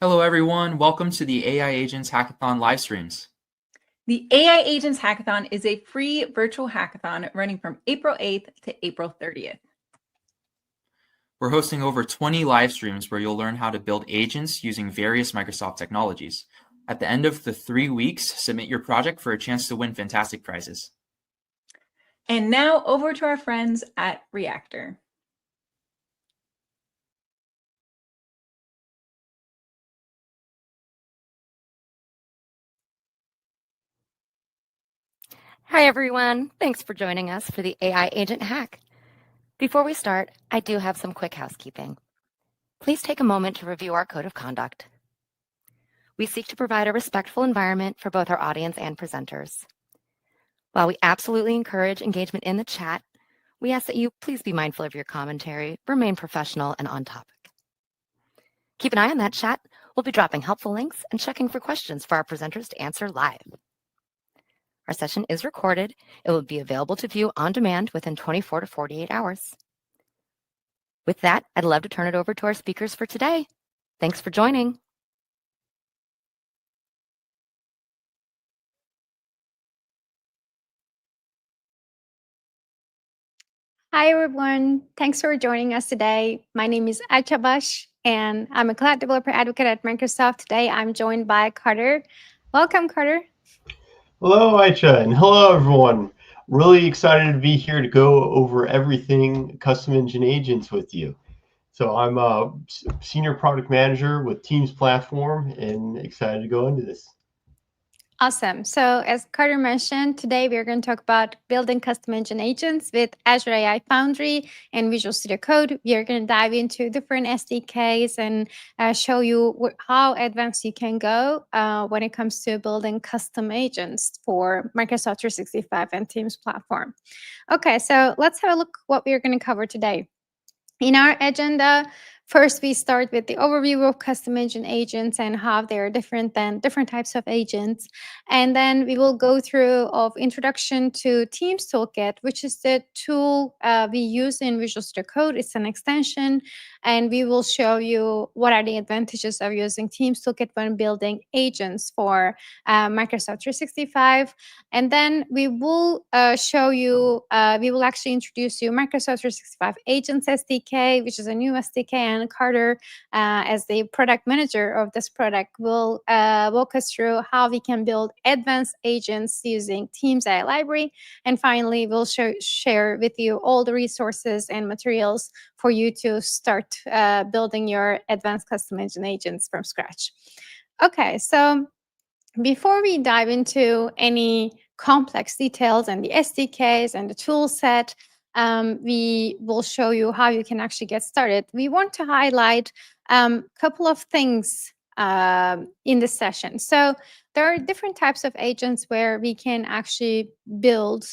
Hello, everyone. Welcome to the AI Agents Hackathon live streams. The AI Agents Hackathon is a free virtual hackathon running from April 8th to April 30th. We're hosting over 20 live streams where you'll learn how to build agents using various Microsoft technologies. At the end of the 3 weeks, submit your project for a chance to win fantastic prizes. And now over to our friends at Reactor. Hi, everyone. Thanks for joining us for the AI Agent Hack. Before we start, I do have some quick housekeeping. Please take a moment to review our code of conduct. We seek to provide a respectful environment for both our audience and presenters. While we absolutely encourage engagement in the chat, we ask that you please be mindful of your commentary, remain professional and on topic. Keep an eye on that chat. We'll be dropping helpful links and checking for questions for our presenters to answer live. Our session is recorded. It will be available to view on demand within 24 to 48 hours. With that, I'd love to turn it over to our speakers for today. Thanks for joining. Hi, everyone. Thanks for joining us today. My name is Aisha Bash, and I'm a cloud developer advocate at Microsoft. Today, I'm joined by Carter. Welcome, Carter. Hello, Aisha, and hello, everyone. Really excited to be here to go over everything custom engine agents with you. So I'm a senior product manager with Teams Platform and excited to go into this. Awesome. So as Carter mentioned, today we're going to talk about building custom engine agents with Azure AI Foundry and Visual Studio Code. We are going to dive into different SDKs and show you how advanced you can go when it comes to building custom agents for Microsoft 365 and Teams Platform. Okay, so let's have a look what we're going to cover today. In our agenda, first we start with the overview of custom engine agents and how they're different than different types of agents. And then we will go through of introduction to Teams Toolkit, which is the tool we use in Visual Studio Code. It's an extension, and we will show you what are the advantages of using Teams Toolkit when building agents for Microsoft 365. And then we will show you, we will actually introduce you Microsoft 365 Agents SDK, which is a new SDK, and Carter, as the product manager of this product, will walk us through how we can build advanced agents using Teams AI Library. And finally, we'll share with you all the resources and materials for you to start building your advanced custom engine agents from scratch. Okay, so before we dive into any complex details and the SDKs and the tool set, we will show you how you can actually get started. We want to highlight a couple of things in this session. So there are different types of agents where we can actually build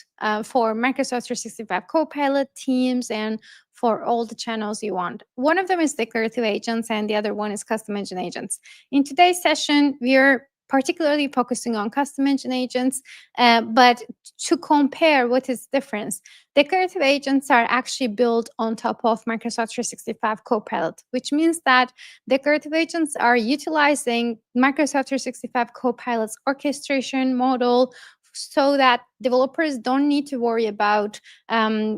for Microsoft 365 Copilot, Teams, and for all the channels you want. One of them is declarative agents, and the other one is custom engine agents. In today's session, we're particularly focusing on custom engine agents, but to compare what is the difference, declarative agents are actually built on top of Microsoft 365 Copilot, which means that declarative agents are utilizing Microsoft 365 Copilot's orchestration model so that developers don't need to worry about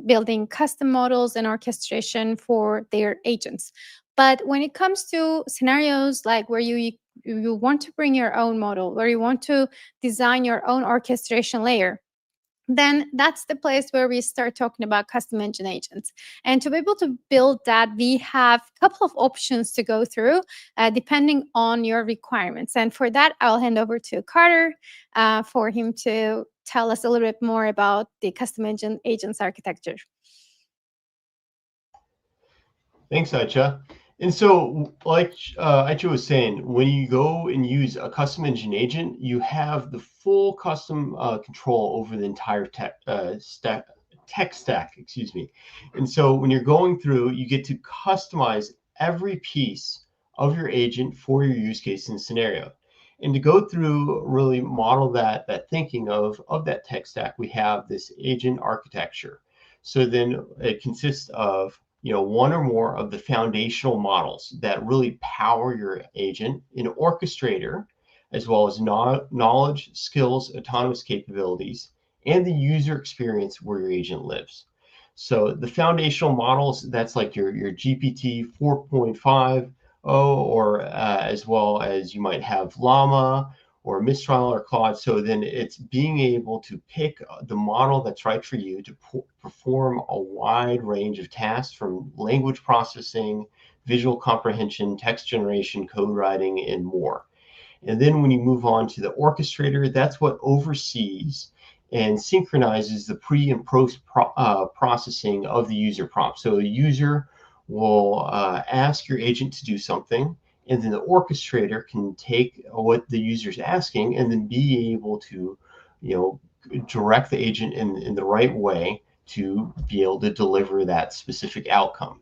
building custom models and orchestration for their agents. But when it comes to scenarios like where you want to bring your own model, where you want to design your own orchestration layer, then that's the place where we start talking about custom engine agents. And to be able to build that, we have a couple of options to go through depending on your requirements. And for that, I'll hand over to Carter for him to tell us a little bit more about the custom engine agents architecture. Thanks, Aisha. And so, like Aisha was saying, when you go and use a custom engine agent, you have the full custom control over the entire tech stack, excuse me. And so when you're going through, you get to customize every piece of your agent for your use case and scenario. And to go through, really model that thinking of that tech stack, we have this agent architecture. So then it consists of one or more of the foundational models that really power your agent, an orchestrator, as well as knowledge, skills, autonomous capabilities, and the user experience where your agent lives. So the foundational models, that's like your GPT 4.5, or as well as you might have Llama or Mistral or Claude. So then it's being able to pick the model that's right for you to perform a wide range of tasks, from language processing, visual comprehension, text generation, code writing, and more. And then when you move on to the orchestrator, that's what oversees and synchronizes the pre and post processing of the user prompt. So the user will ask your agent to do something, and then the orchestrator can take what the user's asking and then be able to, direct the agent in the right way to be able to deliver that specific outcome.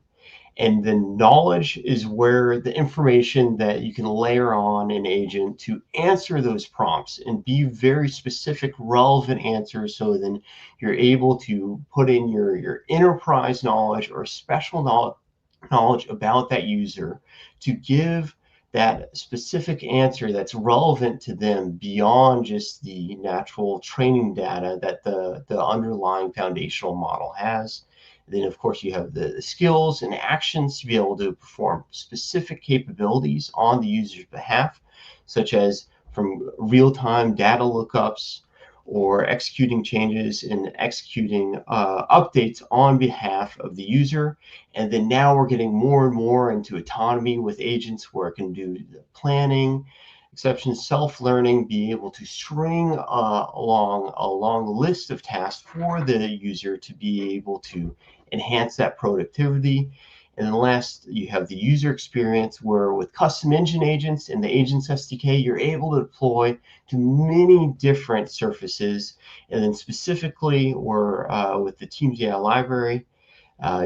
And then knowledge is where the information that you can layer on an agent to answer those prompts and be very specific, relevant answers. So then you're able to put in your enterprise knowledge or special knowledge about that user to give that specific answer that's relevant to them beyond just the natural training data that the underlying foundational model has. Then, of course, you have the skills and actions to be able to perform specific capabilities on the user's behalf, such as from real-time data lookups or executing changes and executing updates on behalf of the user. And then now we're getting more and more into autonomy with agents, where it can do the planning, exception, self-learning, be able to string along a long list of tasks for the user to be able to enhance that productivity. And then last, you have the user experience, where with custom engine agents and the Agents SDK, you're able to deploy to many different surfaces. And then specifically, or with the Teams AI library,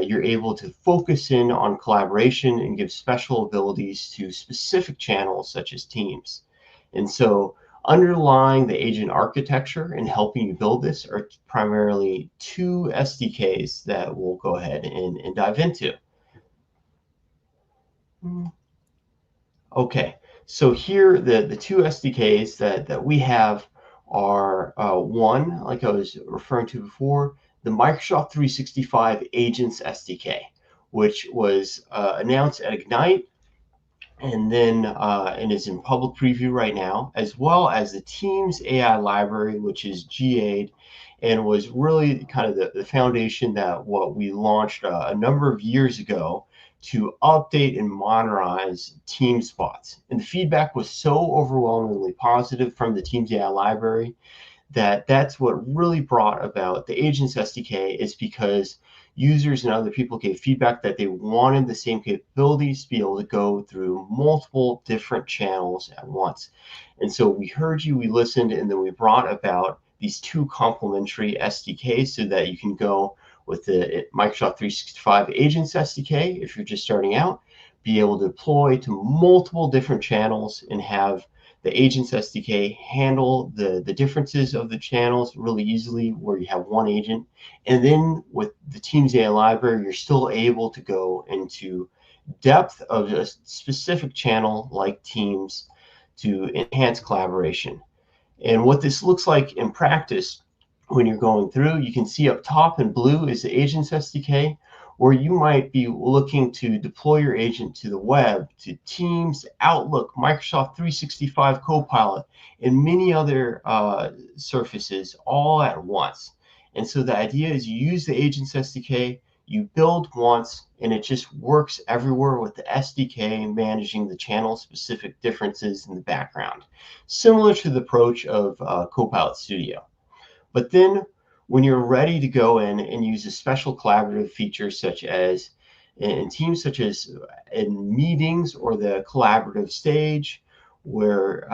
you're able to focus in on collaboration and give special abilities to specific channels such as Teams. And so underlying the agent architecture and helping you build this are primarily two SDKs that we'll go ahead and dive into. Okay, so here the two SDKs that we have are one, like I was referring to before, the Microsoft 365 Agents SDK, which was announced at Ignite, and then and is in public preview right now, as well as the Teams AI library, which is GA'd and was really kind of the foundation that what we launched a number of years ago to update and modernize Teams bots. And the feedback was so overwhelmingly positive from the Teams AI library that that's what really brought about the Agents SDK, is because users and other people gave feedback that they wanted the same capabilities to be able to go through multiple different channels at once. And so we heard you, we listened, and then we brought about these two complementary SDKs so that you can go with the Microsoft 365 Agents SDK if you're just starting out, be able to deploy to multiple different channels and have the Agents SDK handle the differences of the channels really easily, where you have one agent. And then with the Teams AI library, you're still able to go into depth of a specific channel like Teams to enhance collaboration. And what this looks like in practice, when you're going through, you can see up top in blue is the Agents SDK, where you might be looking to deploy your agent to the web, to Teams, Outlook, Microsoft 365 Copilot, and many other surfaces all at once. And so the idea is you use the Agents SDK, you build once, and it just works everywhere with the SDK managing the channel-specific differences in the background, similar to the approach of Copilot Studio. But then when you're ready to go in and use a special collaborative features such as in Teams, such as in meetings or the collaborative stage, where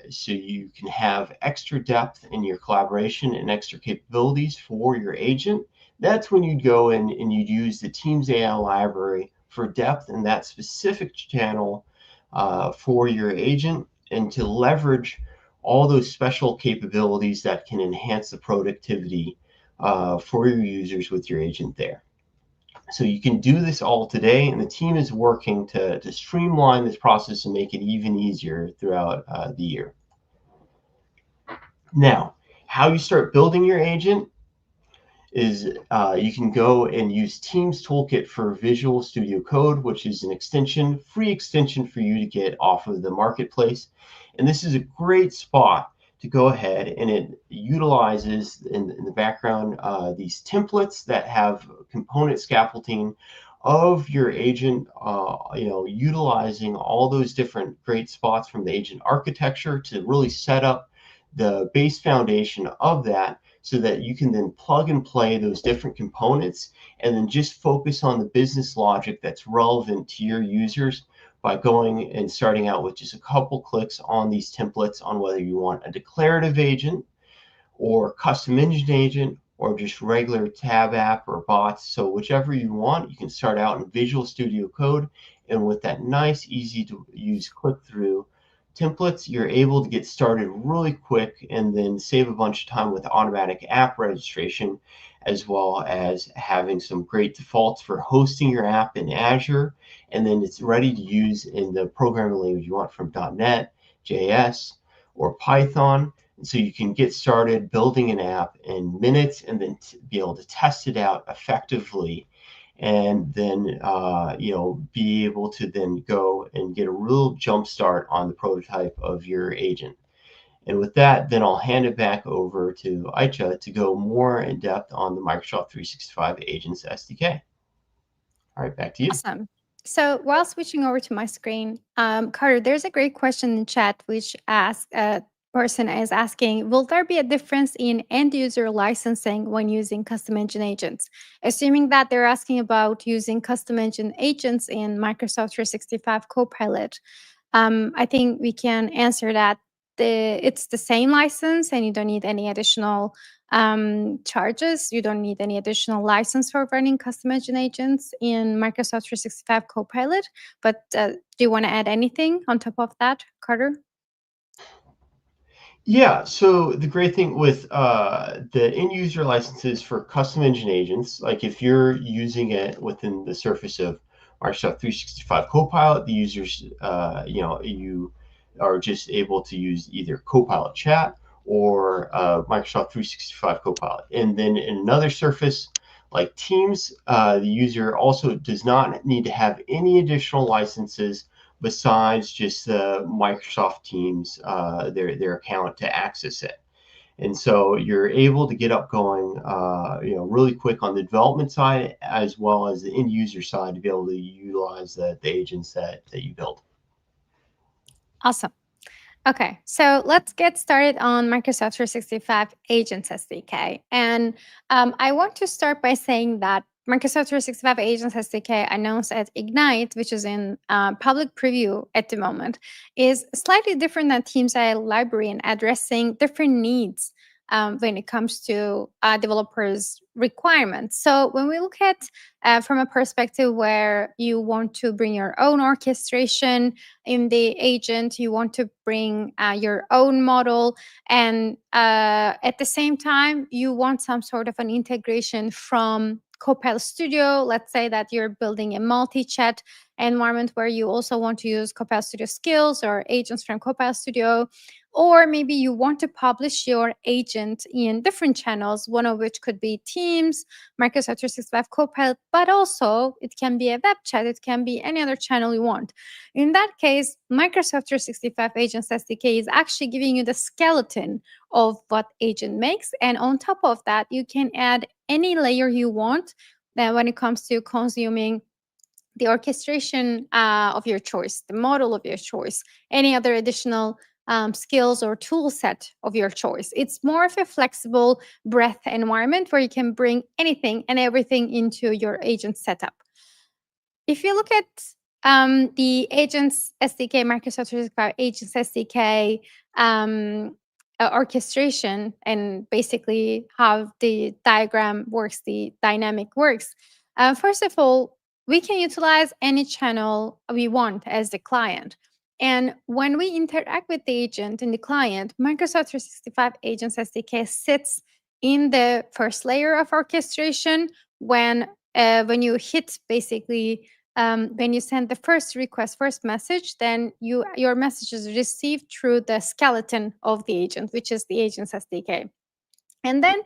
so you can have extra depth in your collaboration and extra capabilities for your agent, that's when you'd go in and you'd use the Teams AI library for depth in that specific channel for your agent, and to leverage all those special capabilities that can enhance the productivity for your users with your agent there. So you can do this all today, and the team is working to streamline this process and make it even easier throughout the year. Now, how you start building your agent is you can go and use Teams Toolkit for Visual Studio Code, which is an extension, free extension for you to get off of the marketplace. And this is a great spot to go ahead, and it utilizes in the background these templates that have component scaffolding of your agent, utilizing all those different great spots from the agent architecture to really set up the base foundation of that, so that you can then plug and play those different components and then just focus on the business logic that's relevant to your users by going and starting out with just a couple clicks on these templates on whether you want a declarative agent or custom engine agent or just regular tab app or bots. So whichever you want, you can start out in Visual Studio Code, and with that nice, easy to use click-through templates, you're able to get started really quick and then save a bunch of time with automatic app registration, as well as having some great defaults for hosting your app in Azure. And then it's ready to use in the programming language you want from .NET, JS, or Python. And so you can get started building an app in minutes and then be able to test it out effectively, and then be able to then go and get a real jump start on the prototype of your agent. And with that, then I'll hand it back over to Aicha to go more in depth on the Microsoft 365 Agents SDK. All right, back to you. Awesome. So while switching over to my screen, Carter, there's a great question in the chat which asks, person is asking, will there be a difference in end user licensing when using custom engine agents? Assuming that they're asking about using custom engine agents in Microsoft 365 Copilot, I think we can answer that. It's the same license and you don't need any additional charges. You don't need any additional license for running custom engine agents in Microsoft 365 Copilot. But do you want to add anything on top of that, Carter? Yeah, so the great thing with the end user licenses for custom engine agents, like if you're using it within the surface of Microsoft 365 Copilot, the users, you are just able to use either Copilot Chat or Microsoft 365 Copilot. And then in another surface like Teams, the user also does not need to have any additional licenses besides just the Microsoft Teams, their account to access it. And so you're able to get up going, really quick on the development side, as well as the end user side, to be able to utilize the agents that you build. Awesome. Okay, so let's get started on Microsoft 365 Agents SDK. And I want to start by saying that Microsoft 365 Agents SDK announced at Ignite, which is in public preview at the moment, is slightly different than Teams AI library and addressing different needs when it comes to developers' requirements. So when we look at from a perspective where you want to bring your own orchestration in the agent, you want to bring your own model, and at the same time, you want some sort of an integration from Copilot Studio. Let's say that you're building a multi-chat environment where you also want to use Copilot Studio skills or agents from Copilot Studio. Or maybe you want to publish your agent in different channels, one of which could be Teams, Microsoft 365 Copilot, but also it can be a web chat, it can be any other channel you want. In that case, Microsoft 365 Agents SDK is actually giving you the skeleton of what agent makes. And on top of that, you can add any layer you want when it comes to consuming the orchestration of your choice, the model of your choice, any other additional skills or tool set of your choice. It's more of a flexible breadth environment where you can bring anything and everything into your agent setup. If you look at the Agents SDK, Microsoft 365 Agents SDK orchestration, and basically how the diagram works, the dynamic works. First of all, we can utilize any channel we want as the client. And when we interact with the agent in the client, Microsoft 365 Agents SDK sits in the first layer of orchestration when when you hit basically when you send the first request, first message, then your message is received through the skeleton of the agent, which is the Agents SDK. And then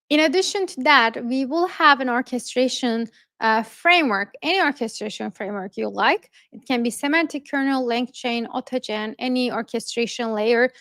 in addition to that, we will have an orchestration framework, any orchestration framework you like. It can be semantic kernel, LangChain, AutoGen, any orchestration layer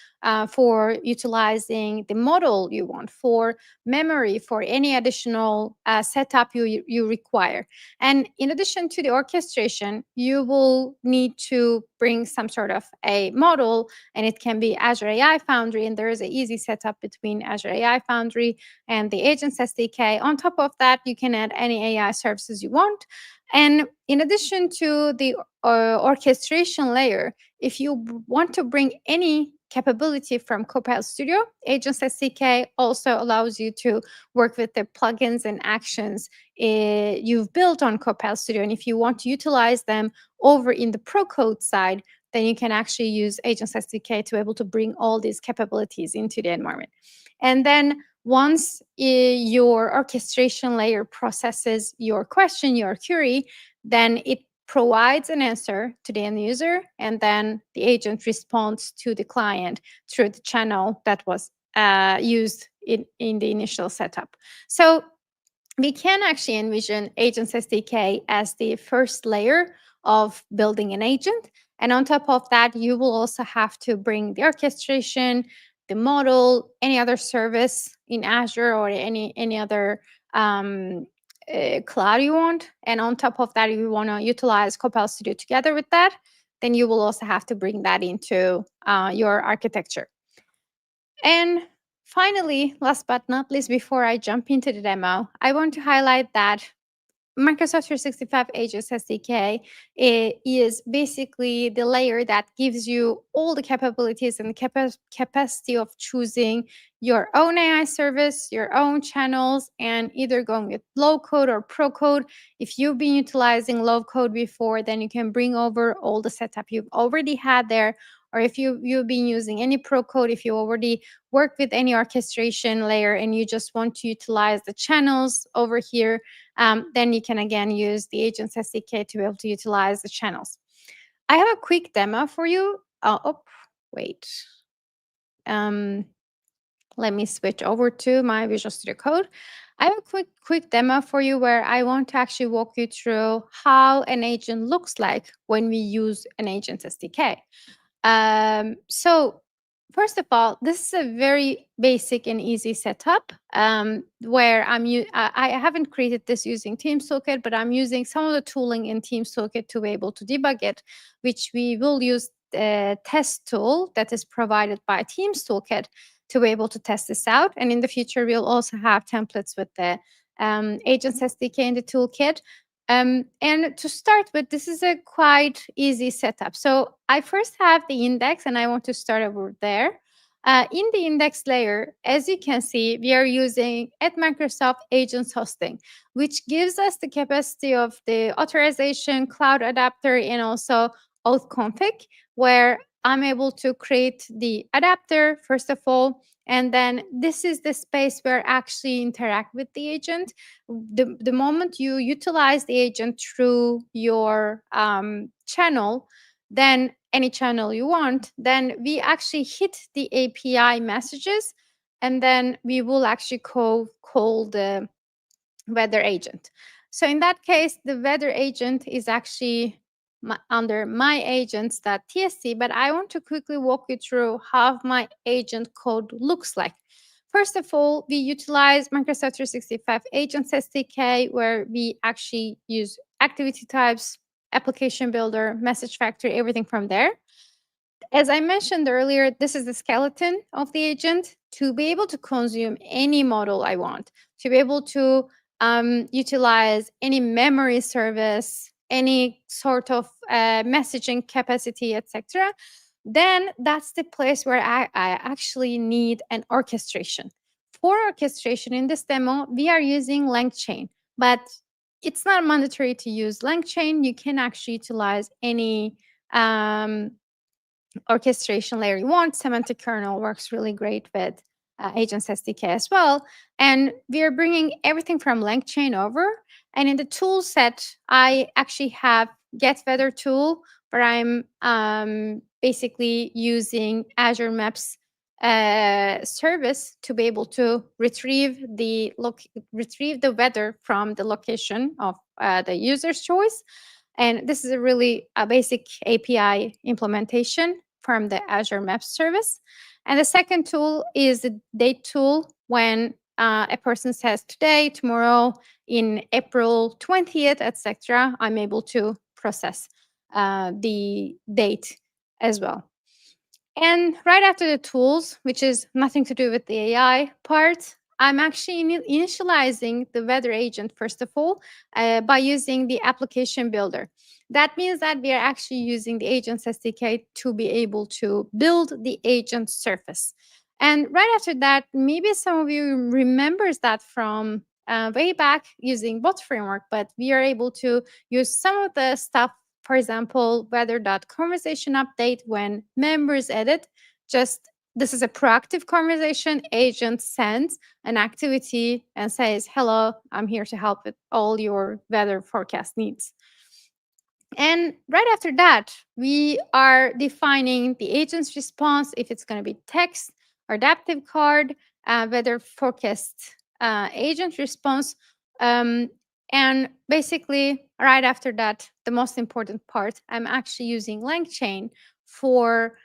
for utilizing the model you want, for memory, for any additional setup you require. And in addition to the orchestration, you will need to bring some sort of a model, and it can be Azure AI Foundry, and there is an easy setup between Azure AI Foundry and the Agents SDK. On top of that, you can add any AI services you want. And in addition to the orchestration layer, if you want to bring any capability from Copilot Studio, Agents SDK also allows you to work with the plugins and actions you've built on Copilot Studio. And if you want to utilize them over in the Pro Code side, then you can actually use Agents SDK to be able to bring all these capabilities into the environment. And then once your orchestration layer processes your question, your query, then it provides an answer to the end user, and then the agent responds to the client through the channel that was used in the initial setup. So we can actually envision Agents SDK as the first layer of building an agent. And on top of that, you will also have to bring the orchestration, the model, any other service in Azure or any other cloud you want. And on top of that, if you want to utilize Copilot Studio together with that, then you will also have to bring that into your architecture. And finally, last but not least, before I jump into the demo, I want to highlight that Microsoft 365 Agents SDK is basically the layer that gives you all the capabilities and the capacity of choosing your own AI service, your own channels, and either going with low code or pro code. If you've been utilizing low code before, then you can bring over all the setup you've already had there. Or if you've been using any pro code, if you already work with any orchestration layer and you just want to utilize the channels over here, then you can again use the Agents SDK to be able to utilize the channels. I have a quick demo for you. Let me switch over to my Visual Studio Code. I have a quick demo for you where I want to actually walk you through how an agent looks like when we use an Agents SDK. So first of all, this is a very basic and easy setup where I haven't created this using Teams Toolkit, but I'm using some of the tooling in Teams Toolkit to be able to debug it, which we will use the test tool that is provided by Teams Toolkit to be able to test this out. And in the future, we'll also have templates with the Agents SDK in the toolkit. And to start with, this is a quite easy setup. So I first have the index, and I want to start over there. In the index layer, as you can see, we are using at Microsoft Agents Hosting, which gives us the capacity of the authorization, cloud adapter, and also auth config, where I'm able to create the adapter, first of all, and then this is the space where I actually interact with the agent. The moment you utilize the agent through your channel, then any channel you want, then we actually hit the API messages, and then we will actually call the weather agent. So in that case, the weather agent is actually under my agents.tsc, but I want to quickly walk you through how my agent code looks like. First of all, we utilize Microsoft 365 Agents SDK, where we actually use activity types, application builder, message factory, everything from there. As I mentioned earlier, this is the skeleton of the agent. To be able to consume any model I want, to be able to utilize any memory service, any sort of messaging capacity, etc., then that's the place where I actually need an orchestration. For orchestration in this demo, we are using LangChain, but it's not mandatory to use LangChain. You can actually utilize any orchestration layer you want. Semantic kernel works really great with Agents SDK as well. And we are bringing everything from LangChain over. And in the tool set, I actually have Get Weather tool, where I'm basically using Azure Maps service to be able to retrieve the weather from the location of the user's choice. And this is a really basic API implementation from the Azure Maps service. And the second tool is the date tool. When a person says today, tomorrow, in April 20th, etc., I'm able to process the date as well. And right after the tools, which is nothing to do with the AI part, I'm actually initializing the weather agent, first of all, by using the application builder. That means that we are actually using the Agents SDK to be able to build the agent surface. And right after that, maybe some of you remembers that from way back using bot framework, but we are able to use some of the stuff. For example, weather.conversation update when members edit. Just this is a proactive conversation. Agent sends an activity and says, hello, I'm here to help with all your weather forecast needs. And right after that, we are defining the agent's response, if it's going to be text or adaptive card, weather forecast agent response. And basically, right after that, the most important part, I'm actually using LangChain for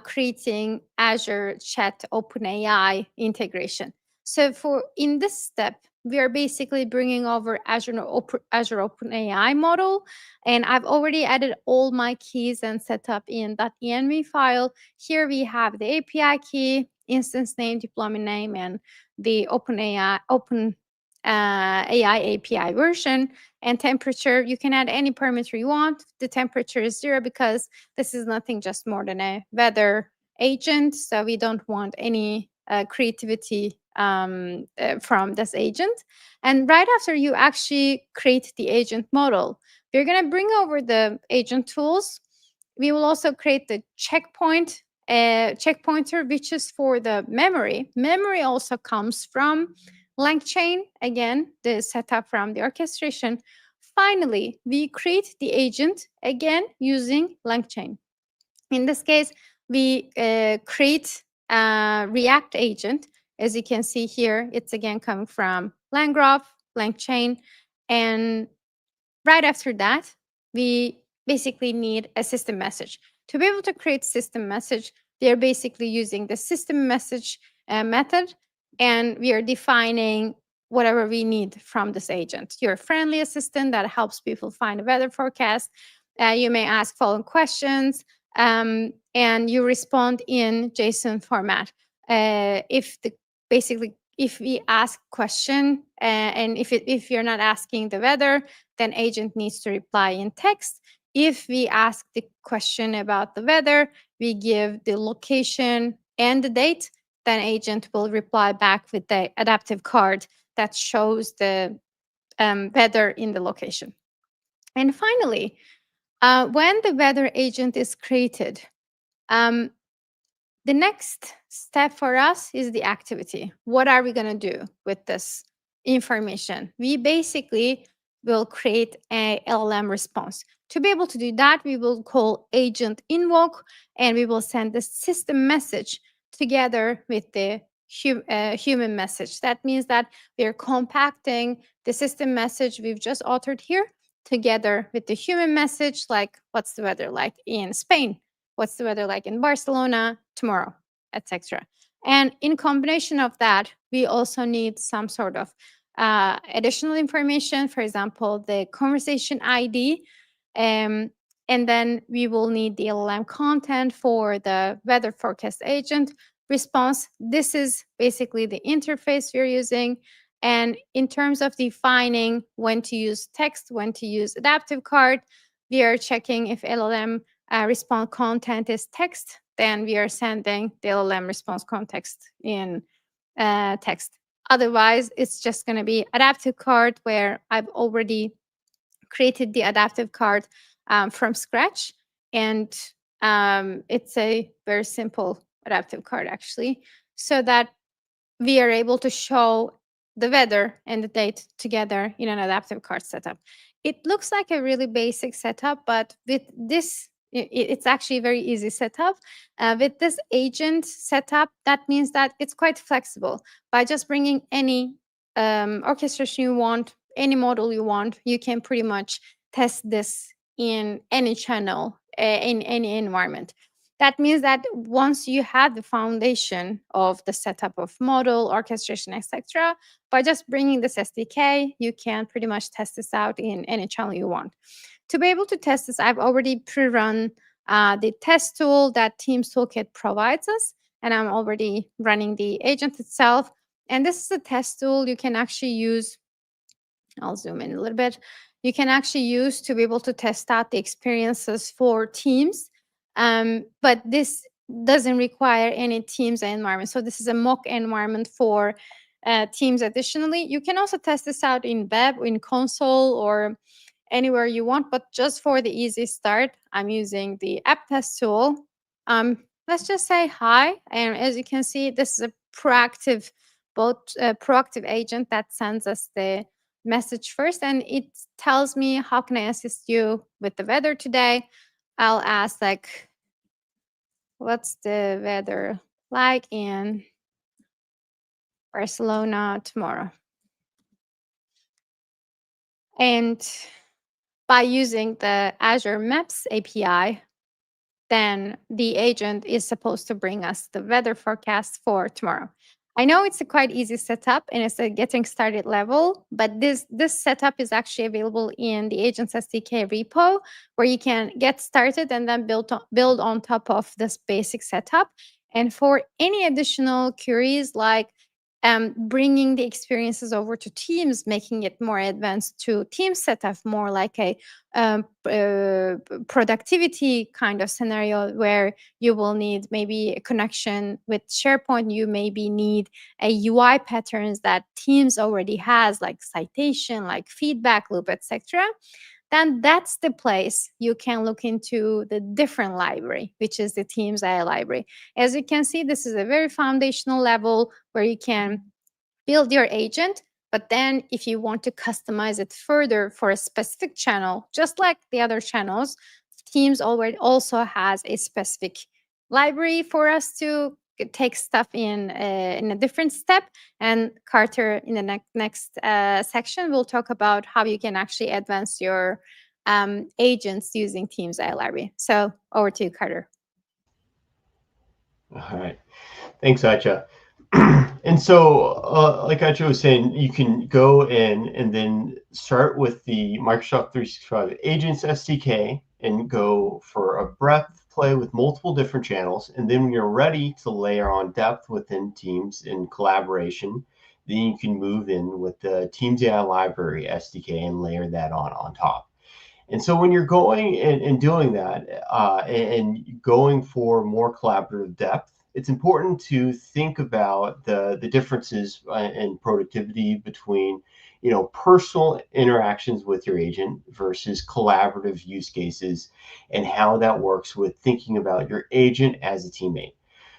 creating Azure Chat OpenAI integration. So in this step, we are basically bringing over Azure OpenAI model, and I've already added all my keys and set up in that .env file. Here we have the API key, instance name, deployment name, and the OpenAI API version. And temperature, you can add any parameter you want. The temperature is 0 because this is nothing just more than a weather agent, so we don't want any creativity from this agent. And right after you actually create the agent model, we're going to bring over the agent tools. We will also create the checkpointer, which is for the memory. Memory also comes from LangChain, again, the setup from the orchestration. Finally, we create the agent again using LangChain. In this case, we create a React agent. As you can see here, it's again coming from LangGraph, LangChain. And right after that, we basically need a system message. To be able to create system message, we are basically using the system message method, and we are defining whatever we need from this agent. Your friendly assistant that helps people find a weather forecast. You may ask following questions, and you respond in JSON format. If we ask question and if you're not asking the weather, then agent needs to reply in text. If we ask the question about the weather, we give the location and the date, then agent will reply back with the adaptive card that shows the weather in the location. And finally, when the weather agent is created, the next step for us is the activity. What are we going to do with this information? We basically will create a LLM response. To be able to do that, we will call agent invoke, and we will send the system message together with the human message. That means that we are compacting the system message we've just authored here together with the human message, like what's the weather like in Spain? What's the weather like in Barcelona tomorrow, etc. And in combination of that, we also need some sort of additional information, for example, the conversation ID. And then we will need the LLM content for the weather forecast agent response. This is basically the interface we're using. And in terms of defining when to use text, when to use adaptive card, we are checking if LLM response content is text, then we are sending the LLM response context in text. Otherwise, it's just going to be adaptive card, where I've already created the adaptive card from scratch. And it's a very simple adaptive card, actually, so that we are able to show the weather and the date together in an adaptive cart setup. It looks like a really basic setup, but with this, it's actually a very easy setup. With this agent setup, that means that it's quite flexible. By just bringing any orchestration you want, any model you want, you can pretty much test this in any channel, in any environment. That means that once you have the foundation of the setup of model, orchestration, etc., by just bringing this SDK, you can pretty much test this out in any channel you want. To be able to test this, I've already pre-run the test tool that Teams Toolkit provides us, and I'm already running the agent itself. And this is a test tool you can actually use. I'll zoom in a little bit. You can actually use to be able to test out the experiences for Teams. But this doesn't require any Teams environment. So this is a mock environment for Teams. Additionally, you can also test this out in web, in console, or anywhere you want. But just for the easy start, I'm using the app test tool. Let's just say hi. And as you can see, this is a proactive, proactive agent that sends us the message first, and it tells me, how can I assist you with the weather today? I'll ask, like, what's the weather like in Barcelona tomorrow? And by using the Azure Maps API, then the agent is supposed to bring us the weather forecast for tomorrow. I know it's a quite easy setup and it's a getting started level, but this setup is actually available in the Agents SDK repo, where you can get started and then build on top of this basic setup. And for any additional queries, like bringing the experiences over to Teams, making it more advanced to Teams setup, more like a productivity kind of scenario where you will need maybe a connection with SharePoint, you maybe need a UI patterns that Teams already has, like citation, like feedback loop, etc., then that's the place you can look into the different library, which is the Teams AI library. As you can see, this is a very foundational level where you can build your agent, but then if you want to customize it further for a specific channel, just like the other channels, Teams already also has a specific library for us to take stuff in a different step. And Carter, in the next section, will talk about how you can actually advance your agents using Teams AI library. So over to you, Carter. All right. Thanks, Acha. And so, like Acha was saying, you can go in and then start with the Microsoft 365 Agents SDK and go for a breadth play with multiple different channels. And then when you're ready to layer on depth within Teams in collaboration, then you can move in with the Teams AI Library SDK and layer that on top. And so when you're going and doing that and going for more collaborative depth, it's important to think about the differences in productivity between, personal interactions with your agent versus collaborative use cases, and how that works with thinking about your agent as a teammate.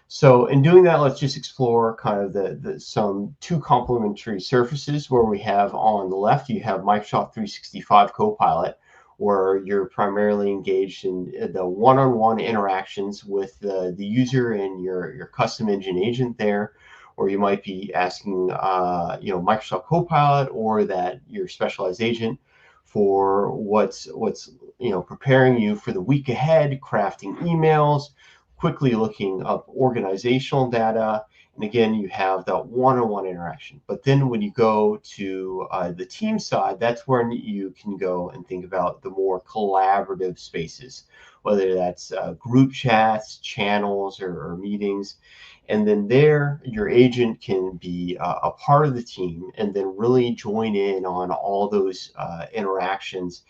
So in doing that, let's just explore kind of some two complementary surfaces, where we have on the left, you have Microsoft 365 Copilot, where you're primarily engaged in the one-on-one interactions with the user and your custom engine agent there, or you might be asking Microsoft Copilot or that your specialized agent for what's preparing you for the week ahead, crafting emails, quickly looking up organizational data. And again, you have that one-on-one interaction. But then when you go to the team side, that's where you can go and think about the more collaborative spaces, whether that's group chats, channels, or meetings. And then there, your agent can be a part of the team and then really join in on all those interactions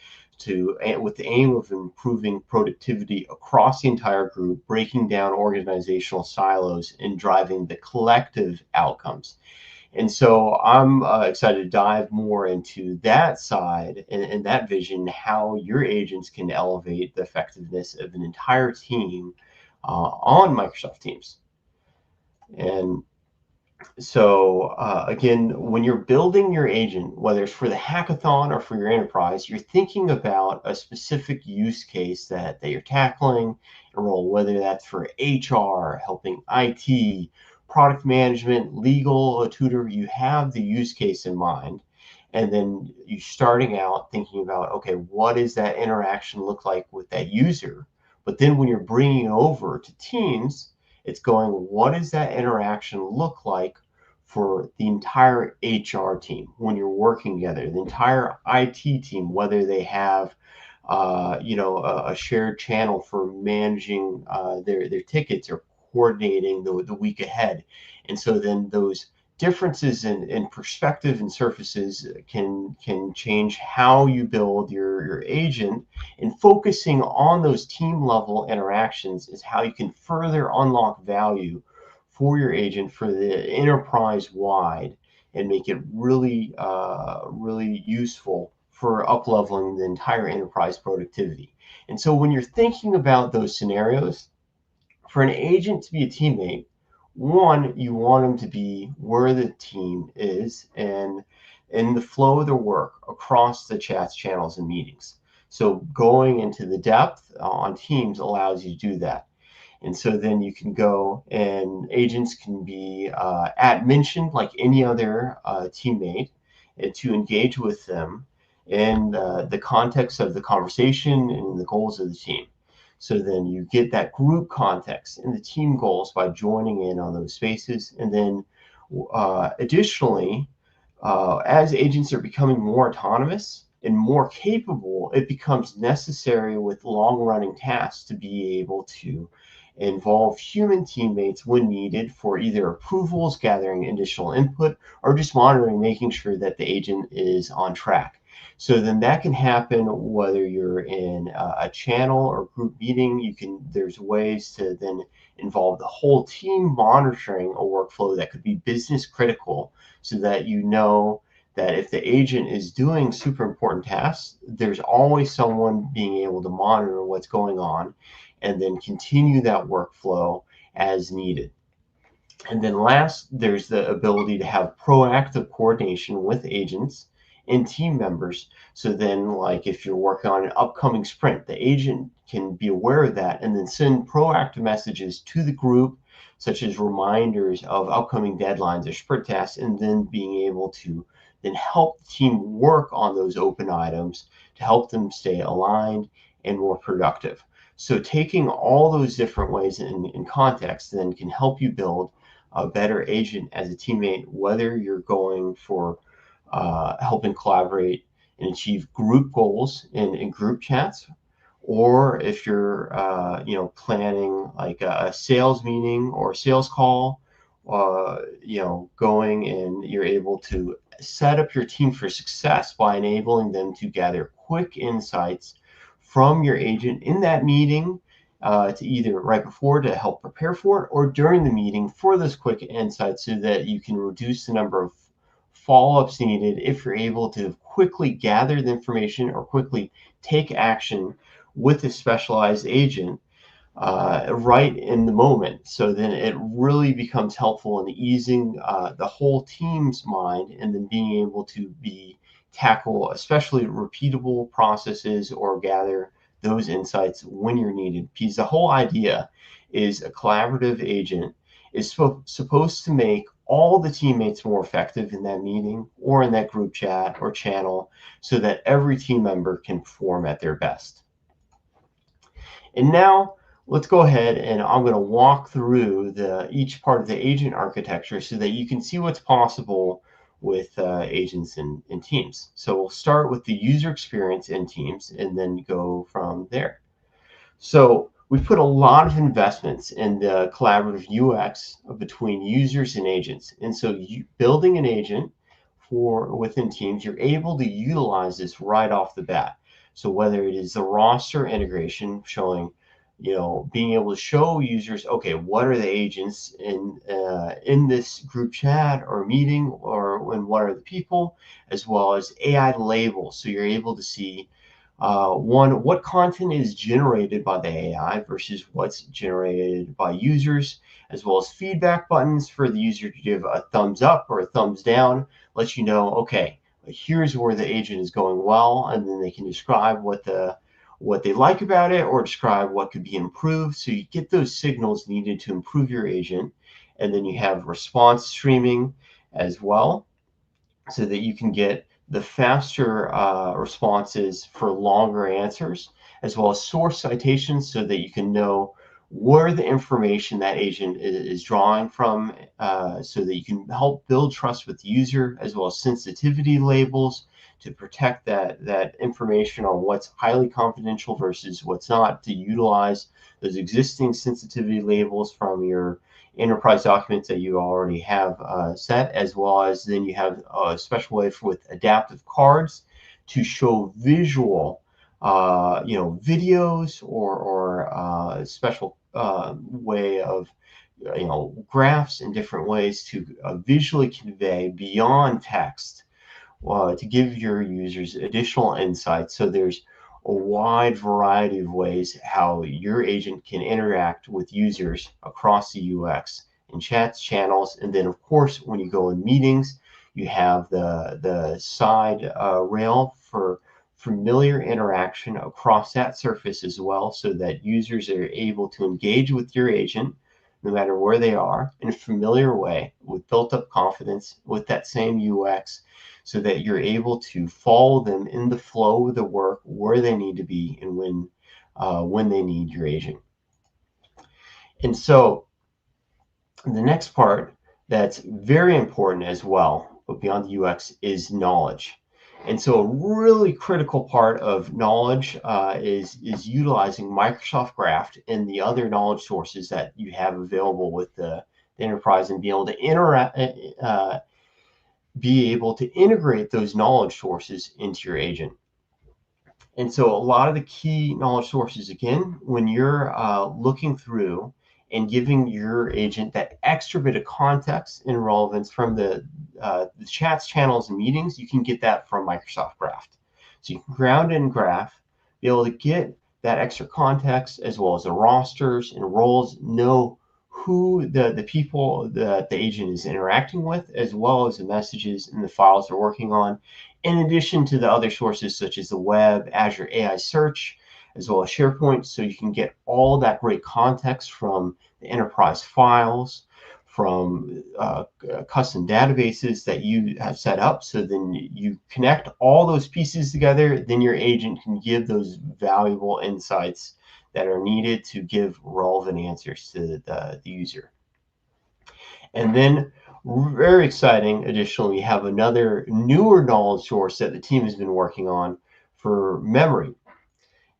with the aim of improving productivity across the entire group, breaking down organizational silos, and driving the collective outcomes. And so I'm excited to dive more into that side and that vision, how your agents can elevate the effectiveness of an entire team on Microsoft Teams. And So again, when you're building your agent, whether it's for the hackathon or for your enterprise, you're thinking about a specific use case that you're tackling and role, whether that's for HR, helping IT, product management, legal, a tutor. You have the use case in mind. And then you're starting out thinking about, okay, what does that interaction look like with that user? But then when you're bringing it over to teams, it's going, what does that interaction look like for the entire HR team when you're working together, the entire IT team, whether they have a shared channel for managing their tickets or coordinating the week ahead. And so then those differences in perspective and surfaces can change how you build your agent, and focusing on those team level interactions is how you can further unlock value for your agent for the enterprise wide and make it really really useful for up leveling the entire enterprise productivity. And so when you're thinking about those scenarios, for an agent to be a teammate, one, you want them to be where the team is and in the flow of their work across the chats, channels, and meetings. So going into the depth on Teams allows you to do that. And so then you can go, and agents can be at mentioned like any other teammate, and to engage with them in the context of the conversation and the goals of the team. So then you get that group context and the team goals by joining in on those spaces. And then additionally, as agents are becoming more autonomous and more capable, it becomes necessary with long-running tasks to be able to involve human teammates when needed for either approvals, gathering additional input, or just monitoring, making sure that the agent is on track. So then that can happen whether you're in a channel or group meeting. There's ways to then involve the whole team monitoring a workflow that could be business critical, so that you know that if the agent is doing super important tasks, there's always someone being able to monitor what's going on and then continue that workflow as needed. And then last, there's the ability to have proactive coordination with agents and team members. So then, like if you're working on an upcoming sprint, the agent can be aware of that and then send proactive messages to the group, such as reminders of upcoming deadlines or sprint tasks, and then being able to then help the team work on those open items to help them stay aligned and more productive. So taking all those different ways in context then can help you build a better agent as a teammate, whether you're going for helping collaborate and achieve group goals in group chats, or if you're planning like a sales meeting or sales call, going and you're able to set up your team for success by enabling them to gather quick insights from your agent in that meeting, to either right before to help prepare for it, or during the meeting for those quick insights, so that you can reduce the number of follow-ups needed if you're able to quickly gather the information or quickly take action with a specialized agent right in the moment. So then it really becomes helpful in easing the whole team's mind, and then being able to tackle especially repeatable processes or gather those insights when you're needed. Because the whole idea is a collaborative agent is supposed to make all the teammates more effective in that meeting or in that group chat or channel, so that every team member can perform at their best. And now let's go ahead, and I'm going to walk through each part of the agent architecture so that you can see what's possible with agents in Teams. So we'll start with the user experience in Teams and then go from there. So we've put a lot of investments in the collaborative UX between users and agents. And so building an agent within Teams, you're able to utilize this right off the bat. So whether it is the roster integration showing, being able to show users, okay, what are the agents in this group chat or meeting, or what are the people, as well as AI labels. So you're able to see One, what content is generated by the AI versus what's generated by users, as well as feedback buttons for the user to give a thumbs up or a thumbs down, lets you know, okay, here's where the agent is going well, and then they can describe what they like about it or describe what could be improved. So you get those signals needed to improve your agent. And then you have response streaming as well, so that you can get the faster responses for longer answers, as well as source citations, so that you can know where the information that agent is drawing from, so that you can help build trust with the user, as well as sensitivity labels to protect that information on what's highly confidential versus what's not, to utilize those existing sensitivity labels from your enterprise documents that you already have set, as well as then you have a special way with adaptive cards to show visual, videos or special way of, graphs and different ways to visually convey beyond text, to give your users additional insights. So there's a wide variety of ways how your agent can interact with users across the UX in chats, channels, and then of course when you go in meetings, you have the side rail for familiar interaction across that surface as well, so that users are able to engage with your agent no matter where they are in a familiar way with built up confidence with that same UX, so that you're able to follow them in the flow of the work where they need to be and when they need your agent. And so the next part that's very important as well, but beyond the UX, is knowledge. And so a really critical part of knowledge is utilizing Microsoft Graph and the other knowledge sources that you have available with the enterprise, and be able to integrate those knowledge sources into your agent. And so a lot of the key knowledge sources, again, when you're looking through and giving your agent that extra bit of context and relevance from the chats, channels, and meetings, you can get that from Microsoft Graph. So you can ground in Graph, be able to get that extra context, as well as the rosters and roles, know who the people that the agent is interacting with, as well as the messages and the files they're working on, in addition to the other sources such as the web, Azure AI Search, as well as SharePoint. So you can get all that great context from the enterprise files, from custom databases that you have set up. So then you connect all those pieces together, then your agent can give those valuable insights that are needed to give relevant answers to the user. And then, very exciting, additionally, we have another newer knowledge source that the team has been working on for memory.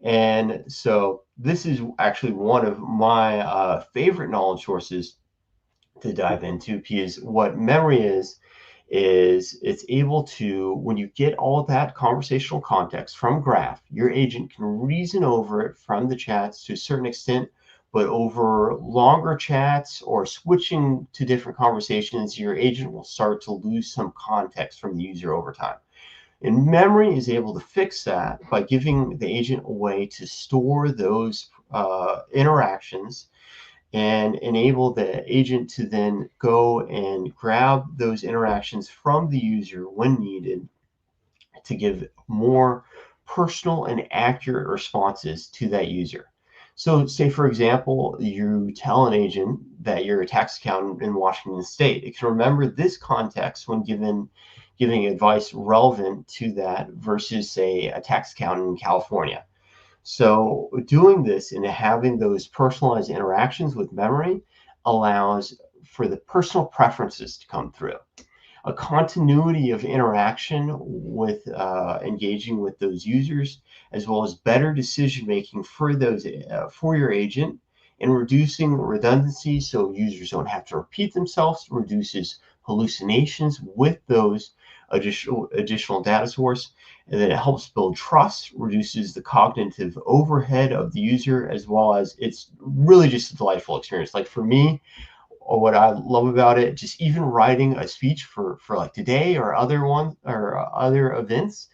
And so this is actually one of my favorite knowledge sources to dive into, because what memory is it's able to, when you get all that conversational context from Graph, your agent can reason over it from the chats to a certain extent, but over longer chats or switching to different conversations, your agent will start to lose some context from the user over time. And memory is able to fix that by giving the agent a way to store those interactions and enable the agent to then go and grab those interactions from the user when needed to give more personal and accurate responses to that user. So say, for example, you tell an agent that you're a tax accountant in Washington State. It can remember this context when giving advice relevant to that versus, say, a tax accountant in California. So doing this and having those personalized interactions with memory allows for the personal preferences to come through. A continuity of interaction with engaging with those users, as well as better decision making for your agent, and reducing redundancy so users don't have to repeat themselves, reduces hallucinations with those additional data source, and then it helps build trust, reduces the cognitive overhead of the user, as well as it's really just a delightful experience. Like for me, or what I love about it, just even writing a speech for like today or other events,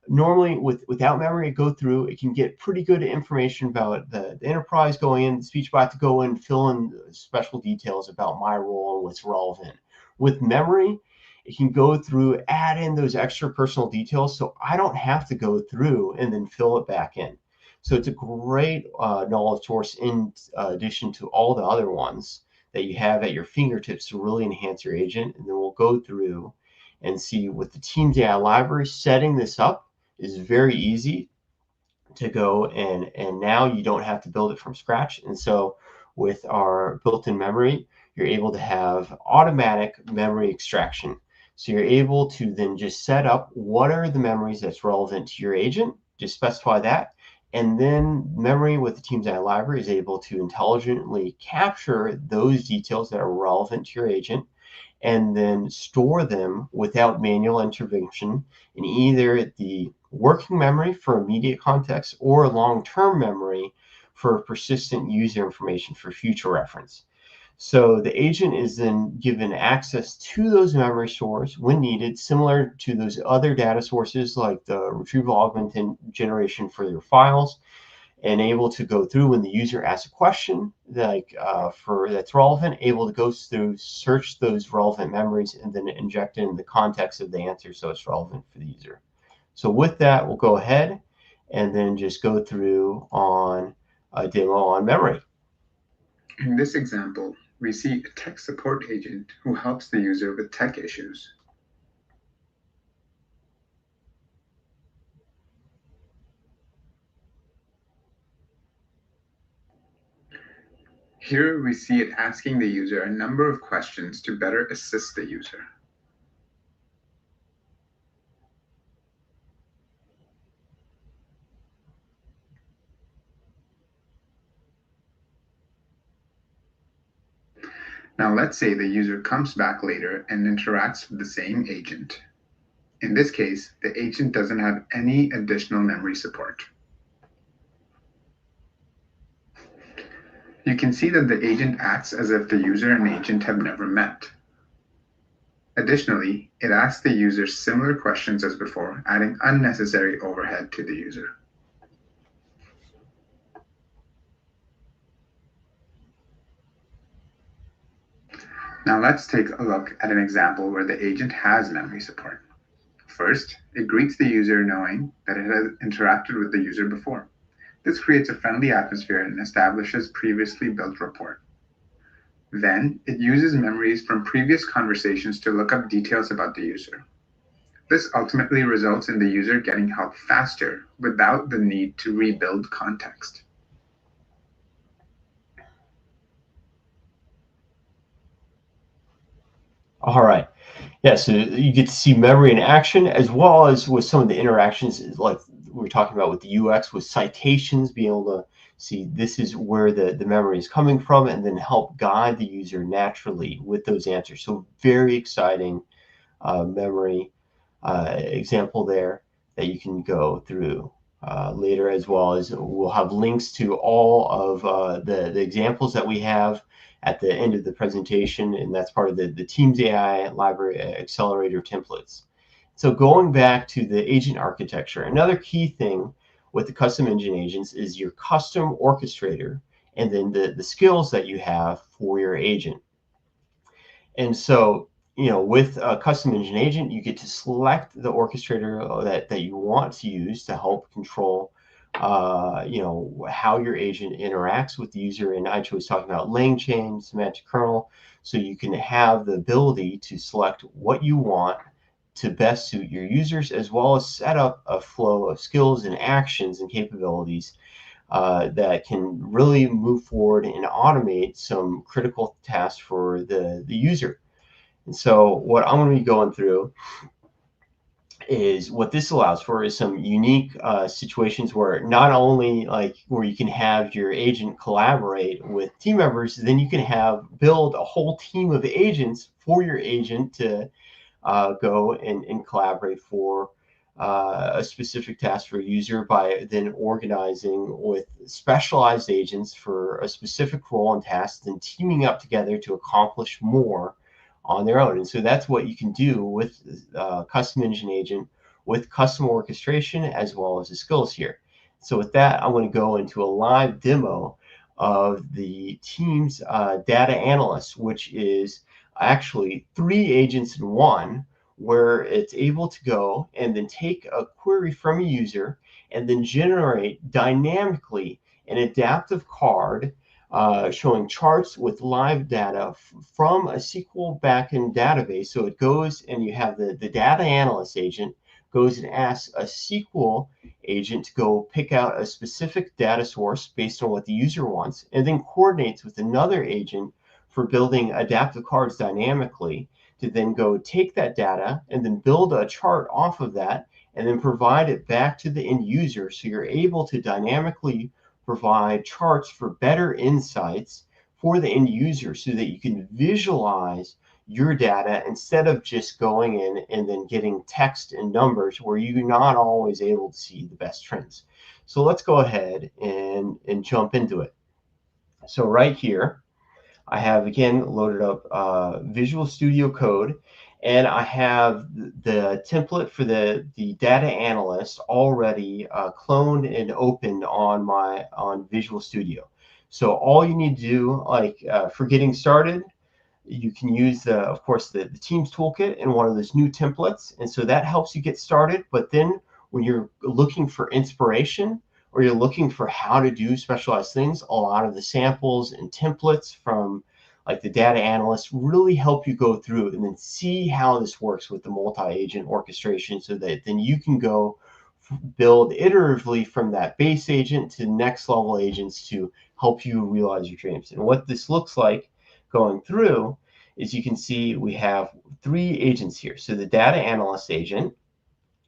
normally without memory, go through, it can get pretty good information about the enterprise going in, the speech bot to go in, fill in special details about my role and what's relevant. With memory, it can go through, add in those extra personal details, so I don't have to go through and then fill it back in. So it's a great knowledge source in addition to all the other ones that you have at your fingertips to really enhance your agent. And then we'll go through and see with the Teams AI library, setting this up is very easy to go, and now you don't have to build it from scratch. And so with our built-in memory, you're able to have automatic memory extraction. So you're able to then just set up what are the memories that's relevant to your agent, just specify that. And then memory with the Teams AI library is able to intelligently capture those details that are relevant to your agent and then store them without manual intervention in either the working memory for immediate context or long-term memory for persistent user information for future reference. So the agent is then given access to those memory stores when needed, similar to those other data sources like the retrieval augmented generation for your files, and able to go through when the user asks a question like that's relevant, able to go through, search those relevant memories, and then inject in the context of the answer so it's relevant for the user. So with that, we'll go ahead and then just go through on a demo on memory. In this example, we see a tech support agent who helps the user with tech issues. Here we see it asking the user a number of questions to better assist the user. Now let's say the user comes back later and interacts with the same agent. In this case, the agent doesn't have any additional memory support. You can see that the agent acts as if the user and agent have never met. Additionally, it asks the user similar questions as before, adding unnecessary overhead to the user. Now let's take a look at an example where the agent has memory support. First, it greets the user knowing that it has interacted with the user before. This creates a friendly atmosphere and establishes previously built rapport. Then, it uses memories from previous conversations to look up details about the user. This ultimately results in the user getting help faster without the need to rebuild context. All right. Yeah, so you get to see memory in action as well as with some of the interactions like we were talking about with the UX with citations, being able to see this is where the memory is coming from and then help guide the user naturally with those answers. So very exciting memory example there that you can go through later, as well as we'll have links to all of the examples that we have at the end of the presentation, and that's part of the Teams AI library accelerator templates. So going back to the agent architecture, another key thing with the custom engine agents is your custom orchestrator and then the skills that you have for your agent. And so, you know, with a custom engine agent, you get to select the orchestrator that you want to use to help control you know, how your agent interacts with the user. And Aicha was talking about lang chain, semantic kernel. So you can have the ability to select what you want to best suit your users, as well as set up a flow of skills and actions and capabilities that can really move forward and automate some critical tasks for the user. And so what I'm going to be going through is what this allows for is some unique situations where not only like where you can have your agent collaborate with team members, then you can build a whole team of agents for your agent to go and collaborate for a specific task for a user by then organizing with specialized agents for a specific role and task, then teaming up together to accomplish more on their own. And so that's what you can do with custom engine agent with custom orchestration as well as the skills here. So with that, I'm going to go into a live demo of the Teams data analyst, which is actually 3 agents in one, where it's able to go and then take a query from a user and then generate dynamically an adaptive card showing charts with live data from a SQL backend database. So it goes and you have the data analyst agent goes and asks a SQL agent to go pick out a specific data source based on what the user wants, and then coordinates with another agent for building adaptive cards dynamically to then go take that data and then build a chart off of that and then provide it back to the end user. So you're able to dynamically provide charts for better insights for the end user so that you can visualize your data instead of just going in and then getting text and numbers where you're not always able to see the best trends. So let's go ahead and jump into it. So right here, I have again loaded up Visual Studio Code, and I have the template for the data analyst already cloned and opened on Visual Studio. So all you need to do, like for getting started, you can use of course the Teams toolkit in one of those new templates, and so that helps you get started. But then when you're looking for inspiration or you're looking for how to do specialized things, a lot of the samples and templates from like the data analyst really help you go through and then see how this works with the multi-agent orchestration, so that then you can go build iteratively from that base agent to next level agents to help you realize your dreams. And what this looks like going through is you can see we have 3 agents here. So the data analyst agent,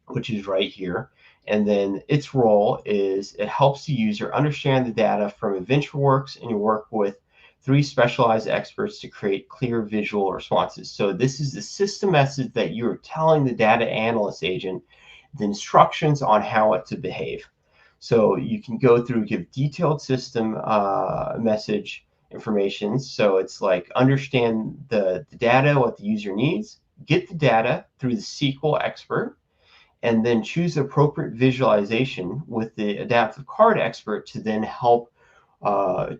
which is right here, and then its role is it helps the user understand the data from EventWorks, and you work with 3 specialized experts to create clear visual responses. So this is the system message that you're telling the data analyst agent the instructions on how it to behave. So you can go through, give detailed system message information. So it's like understand the data, what the user needs, get the data through the SQL expert, and then choose the appropriate visualization with the adaptive card expert to then help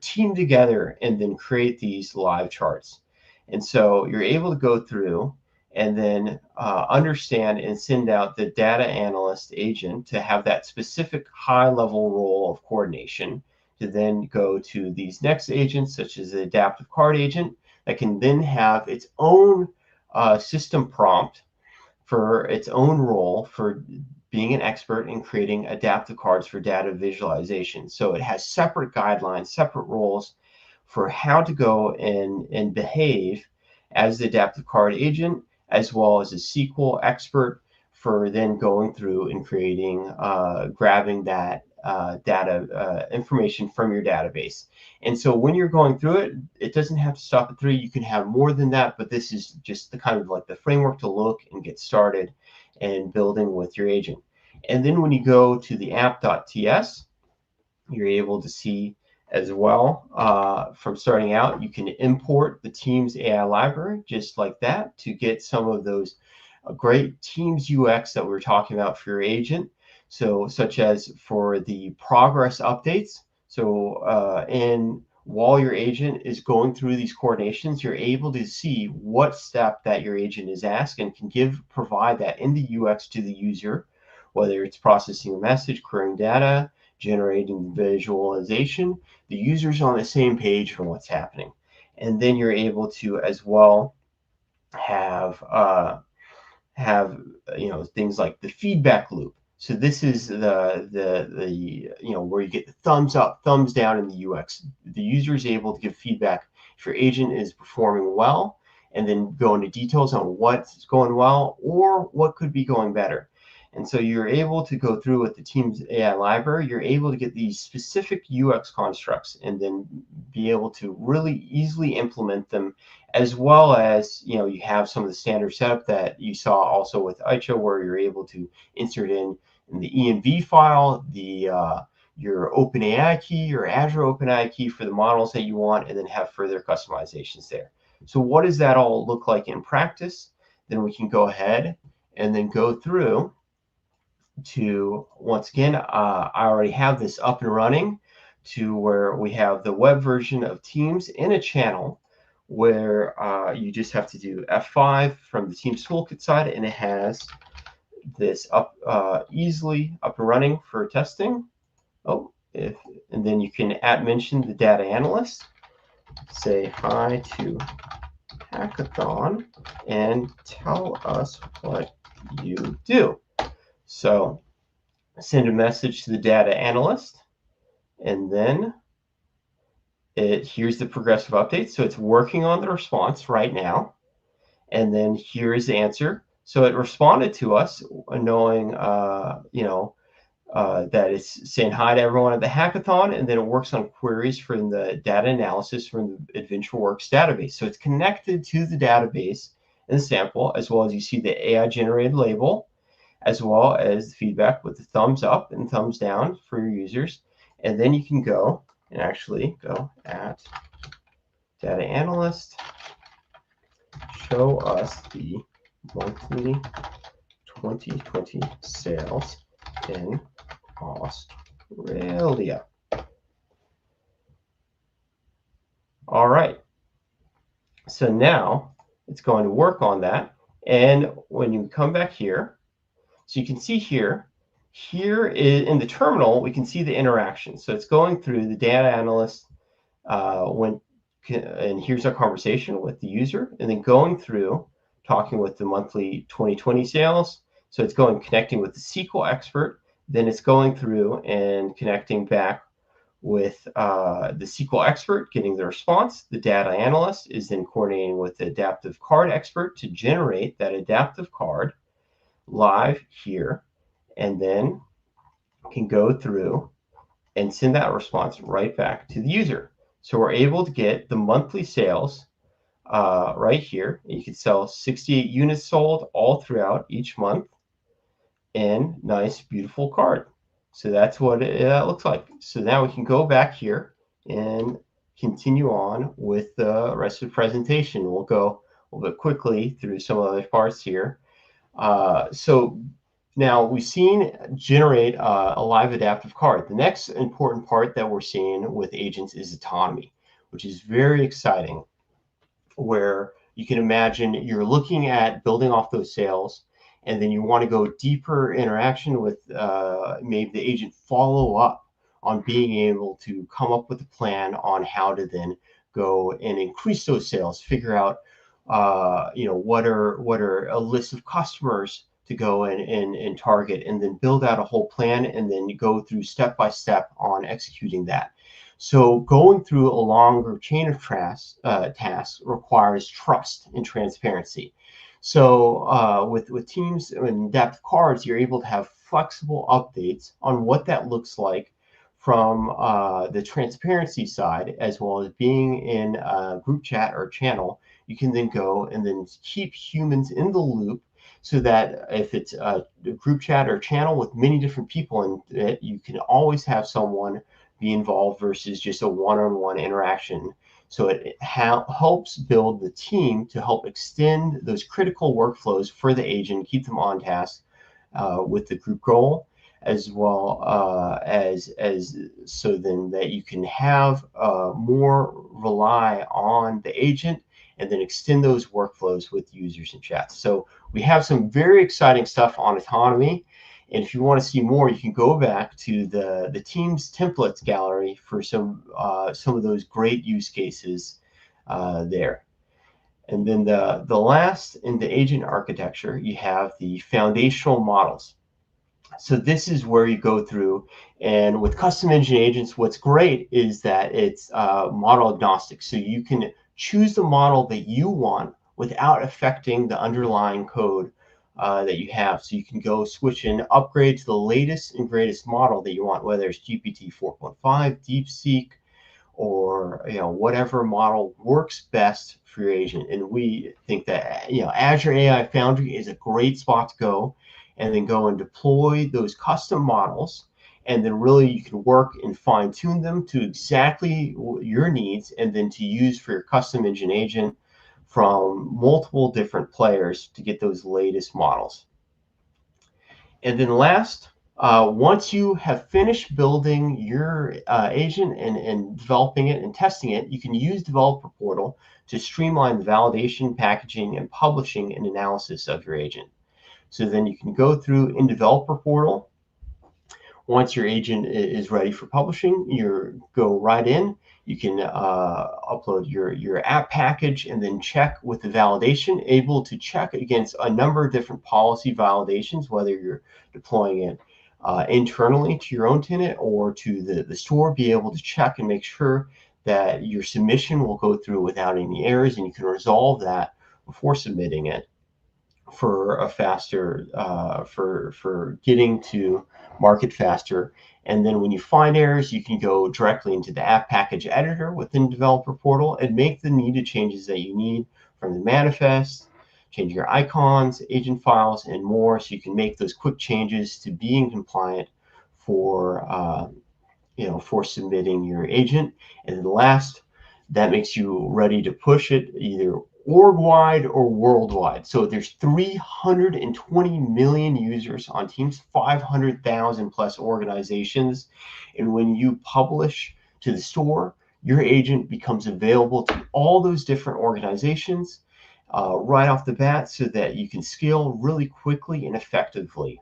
team together and then create these live charts. And so you're able to go through and then understand and send out the data analyst agent to have that specific high-level role of coordination, to then go to these next agents, such as the adaptive card agent, that can then have its own system prompt for its own role for being an expert in creating adaptive cards for data visualization. So it has separate guidelines, separate roles for how to go and behave as the adaptive card agent, as well as a SQL expert for then going through and creating, grabbing that data information from your database. And so when you're going through it, it doesn't have to stop at 3. You can have more than that, but this is just the kind of like the framework to look and get started and building with your agent. And then when you go to the app.ts, you're able to see as well from starting out, you can import the Teams AI library just like that to get some of those great Teams UX that we were talking about for your agent. So such as for the progress updates. So while your agent is going through these coordinations, you're able to see what step that your agent is asked and can provide that in the UX to the user, whether it's processing a message, querying data, generating visualization. The user's on the same page for what's happening. And then you're able to as well have things like the feedback loop. So this is the where you get the thumbs up, thumbs down in the UX. The user is able to give feedback if your agent is performing well, and then go into details on what's going well or what could be going better. And so you're able to go through with the Teams AI library, you're able to get these specific UX constructs and then be able to really easily implement them, as well as, you have some of the standard setup that you saw also with ICHA, where you're able to insert in the env file, your OpenAI key, your Azure OpenAI key for the models that you want, and then have further customizations there. So what does that all look like in practice? Then we can go ahead and then go through to, once again, I already have this up and running to where we have the web version of Teams in a channel where you just have to do F5 from the Teams toolkit side, and it has this up easily up and running for testing. And then you can mention the data analyst, say hi to hackathon, and tell us what you do. So send a message to the data analyst, and then here's the progressive update. So it's working on the response right now, and then here is the answer. So it responded to us, knowing that it's saying hi to everyone at the hackathon, and then it works on queries from the data analysis from the AdventureWorks database. So it's connected to the database in the sample, as well as you see the AI generated label, as well as feedback with the thumbs up and thumbs down for your users. And then you can go and actually go at data analyst, show us the monthly 2020 sales in Australia. All right. So now it's going to work on that. And when you come back here, so you can see here in the terminal, we can see the interaction. So it's going through the data analyst, and here's our conversation with the user, and then going through talking with the monthly 2020 sales. So it's connecting with the SQL expert. Then it's going through and connecting back with the SQL expert, getting the response. The data analyst is then coordinating with the adaptive card expert to generate that adaptive card live here, and then can go through and send that response right back to the user. So we're able to get the monthly sales right here. You can sell 68 units sold all throughout each month, and nice, beautiful card. So that's what that looks like. So now we can go back here and continue on with the rest of the presentation. We'll go a little bit quickly through some of the other parts here. So now we've seen generate a live adaptive card. The next important part that we're seeing with agents is autonomy, which is very exciting, where you can imagine you're looking at building off those sales, and then you want to go deeper interaction with maybe the agent follow up on being able to come up with a plan on how to then go and increase those sales, figure out what are a list of customers to go and target, and then build out a whole plan, and then go through step by step on executing that. So going through a longer chain of tasks requires trust and transparency. So with Teams and adaptive cards, you're able to have flexible updates on what that looks like from the transparency side, as well as being in a group chat or channel. You can then go and then keep humans in the loop, so that if it's a group chat or channel with many different people in it, you can always have someone be involved versus just a one-on-one interaction. So it helps build the team to help extend those critical workflows for the agent, keep them on task with the group goal, as well as so then that you can have more rely on the agent, and then extend those workflows with users and chats. So we have some very exciting stuff on autonomy. And if you want to see more, you can go back to the Teams templates gallery for some of those great use cases there. And then the last in the agent architecture, you have the foundational models. So this is where you go through, and with custom engine agents, what's great is that it's model agnostic. So you can choose the model that you want without affecting the underlying code that you have. So you can go switch and upgrade to the latest and greatest model that you want, whether it's GPT 4.5, DeepSeek, or whatever model works best for your agent. And we think that Azure AI Foundry is a great spot to go, and then go and deploy those custom models, and then really you can work and fine tune them to exactly your needs, and then to use for your custom engine agent from multiple different players to get those latest models. And then last, once you have finished building your agent and developing it and testing it, you can use Developer Portal to streamline the validation, packaging, and publishing and analysis of your agent. So then you can go through in Developer Portal. Once your agent is ready for publishing, you go right in. You can upload your app package and then check with the validation, able to check against a number of different policy validations, whether you're deploying it internally to your own tenant or to the store, be able to check and make sure that your submission will go through without any errors, and you can resolve that before submitting it for a faster for getting to market faster. And then when you find errors, you can go directly into the app package editor within Developer Portal and make the needed changes that you need from the manifest, change your icons, agent files, and more, so you can make those quick changes to being compliant for for submitting your agent. And then last, that makes you ready to push it either org-wide or worldwide. So there's 320 million users on Teams, 500,000 plus organizations. And when you publish to the store, your agent becomes available to all those different organizations right off the bat, so that you can scale really quickly and effectively.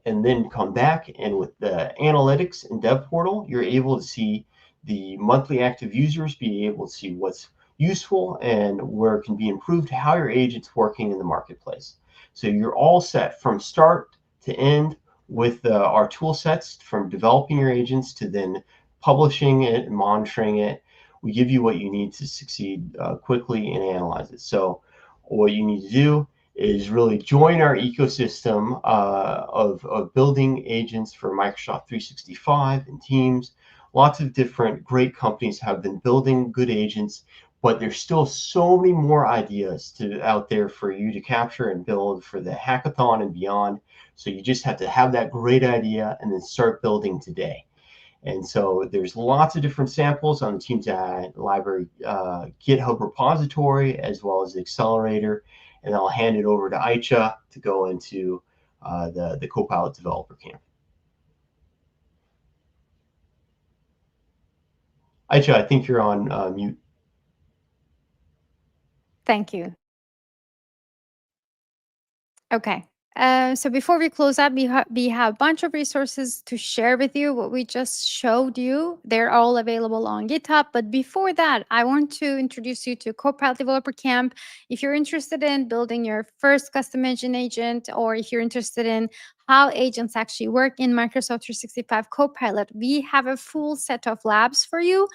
And then come back, and with the analytics and dev portal, you're able to see the monthly active users, be able to see what's useful and where it can be improved, how your agent's working in the marketplace. So you're all set from start to end with our tool sets, from developing your agents to then publishing it and monitoring it. We give you what you need to succeed quickly and analyze it. So what you need to do is really join our ecosystem of building agents for Microsoft 365 and Teams. Lots of different great companies have been building good agents, but there's still so many more ideas out there for you to capture and build for the hackathon and beyond. So you just have to have that great idea and then start building today. And so there's lots of different samples on the Teams AI Library GitHub repository, as well as the accelerator. And I'll hand it over to Aicha to go into the Copilot developer camp. Aicha, I think you're on mute. Thank you. Okay. So before we close up, we have a bunch of resources to share with you. What we just showed you, they're all available on GitHub. But before that, I want to introduce you to Copilot Developer Camp. If you're interested in building your first custom engine agent, or if you're interested in how agents actually work in Microsoft 365 Copilot, we have a full set of labs for you.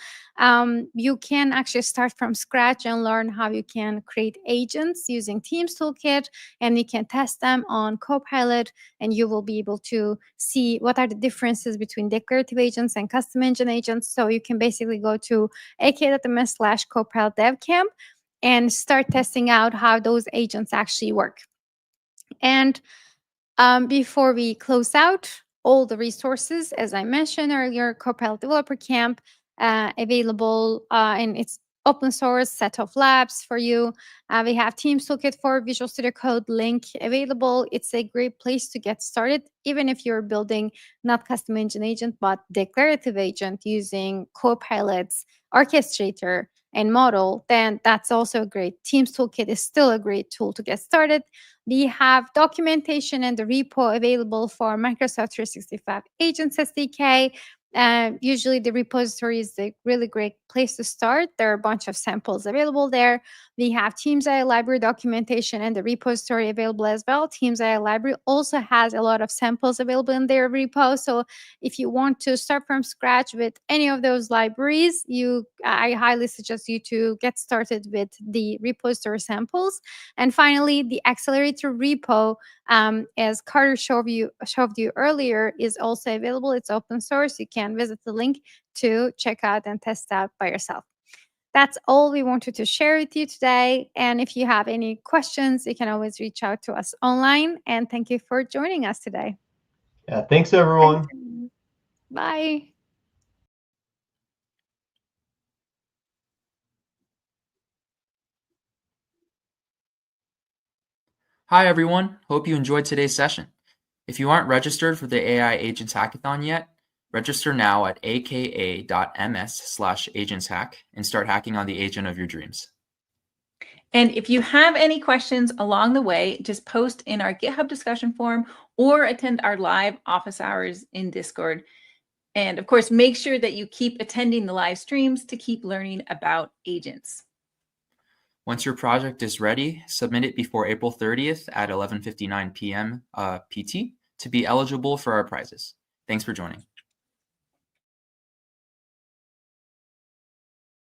You can actually start from scratch and learn how you can create agents using Teams Toolkit, and you can test them on Copilot, and you will be able to see what are the differences between declarative agents and custom engine agents. So you can basically go to ak.ms/Copilot Dev Camp and start testing out how those agents actually work. And before we close out, all the resources, as I mentioned earlier, Copilot Developer Camp, available in its open source set of labs for you. We have Teams Toolkit for Visual Studio Code link available. It's a great place to get started, even if you're building not custom engine agent, but declarative agent using Copilot's orchestrator and model, then that's also great. Teams Toolkit is still a great tool to get started. We have documentation and the repo available for Microsoft 365 Agents SDK. Usually the repository is a really great place to start. There are a bunch of samples available there. We have Teams AI Library documentation and the repository available as well. Teams AI Library also has a lot of samples available in their repo. So if you want to start from scratch with any of those libraries, I highly suggest you to get started with the repository samples. And finally, the accelerator repo, as Carter showed you earlier, is also available. It's open source. You can visit the link to check out and test out by yourself. That's all we wanted to share with you today. And if you have any questions, you can always reach out to us online. And thank you for joining us today. Yeah, thanks everyone. Thanks. Bye. Hi everyone, hope you enjoyed today's session. If you aren't registered for the AI Agents Hackathon yet, register now at aka.ms/agentshack and start hacking on the agent of your dreams. And if you have any questions along the way, just post in our GitHub discussion forum or attend our live office hours in Discord. And of course, make sure that you keep attending the live streams to keep learning about agents. Once your project is ready, submit it before April 30th at 11:59 p.m. PT to be eligible for our prizes. Thanks for joining.